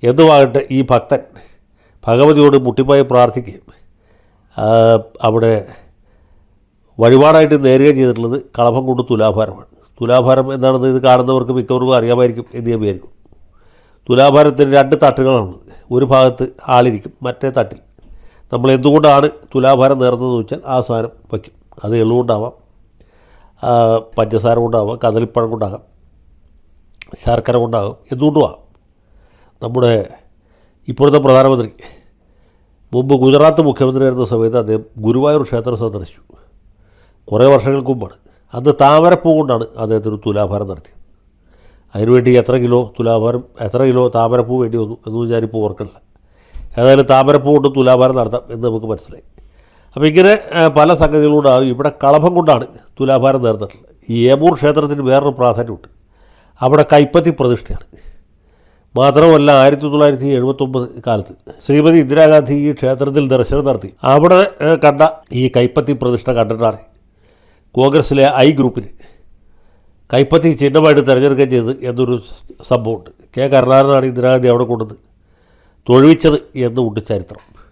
എന്തുമാകട്ടെ ഈ ഭക്തൻ ഭഗവതിയോട് മുട്ടിപ്പായി പ്രാർത്ഥിക്കുകയും അവിടെ വഴിപാടായിട്ട് നേരുകയും ചെയ്തിട്ടുള്ളത് കളഭം കൊണ്ട് തുലാഭാരമാണ്. തുലാഭാരം എന്താണെന്ന് ഇത് കാണുന്നവർക്ക് മിക്കവർക്കും അറിയാമായിരിക്കും എന്ന് ഞാൻ വിചാരിക്കും. തുലാഭാരത്തിന് 2 തട്ടുകളാണുള്ളത്. ഒരു ഭാഗത്ത് ആളിരിക്കും, മറ്റേ തട്ടിൽ നമ്മൾ എന്തുകൊണ്ടാണ് തുലാഭാരം നേർന്നതെന്ന് വെച്ചാൽ ആ സാധനം വയ്ക്കും. അത് എള്ളുകൊണ്ടാവാം, പഞ്ചസാര കൊണ്ടാവാം, കദളിപ്പഴം കൊണ്ടാകാം, ശർക്കര കൊണ്ടാകും, എന്തുകൊണ്ടുമാകാം. നമ്മുടെ ഇപ്പോഴത്തെ പ്രധാനമന്ത്രി മുമ്പ് ഗുജറാത്ത് മുഖ്യമന്ത്രിയായിരുന്ന സമയത്ത് അദ്ദേഹം ഗുരുവായൂർ ക്ഷേത്രം സന്ദർശിച്ചു. കുറേ വർഷങ്ങൾക്ക് മുമ്പാണ്. അന്ന് താമരപ്പൂ കൊണ്ടാണ് അദ്ദേഹത്തിന് തുലാഭാരം നടത്തിയത്. അതിനുവേണ്ടി എത്ര കിലോ താമരപ്പൂ വേണ്ടി വന്നു എന്നൊന്നും ഞാനിപ്പോൾ ഓർക്കണില്ല. ഏതായാലും താമരപ്പൂ കൊണ്ട് തുലാഭാരം നടത്താം എന്ന് നമുക്ക് മനസ്സിലായി. അപ്പോൾ ഇങ്ങനെ പല സംഗതികളുണ്ടാകും. ഇവിടെ കളഭം കൊണ്ടാണ് തുലാഭാരം നേർന്നിട്ടുള്ളത്. ഈ ഏമൂർ ക്ഷേത്രത്തിന് വേറൊരു പ്രാധാന്യമുണ്ട്. അവിടെ കൈപ്പത്തി പ്രതിഷ്ഠയാണ്. മാത്രമല്ല 1979 കാലത്ത് ശ്രീമതി ഇന്ദിരാഗാന്ധി ഈ ക്ഷേത്രത്തിൽ ദർശനം നടത്തി. അവിടെ കണ്ട ഈ കൈപ്പത്തി പ്രതിഷ്ഠ കണ്ടിട്ടാണ് കോൺഗ്രസ്സിലെ ഐ ഗ്രൂപ്പിന് കൈപ്പത്തി ചിഹ്നമായിട്ട് തിരഞ്ഞെടുക്കുകയും ചെയ്തത് എന്നൊരു സംഭവമുണ്ട്. കെ കരുണാകരനാണ് ഇന്ദിരാഗാന്ധി അവിടെ കൊണ്ടുവന്ന് തൊഴുവിച്ചത് എന്നുമുണ്ട് ചരിത്രം.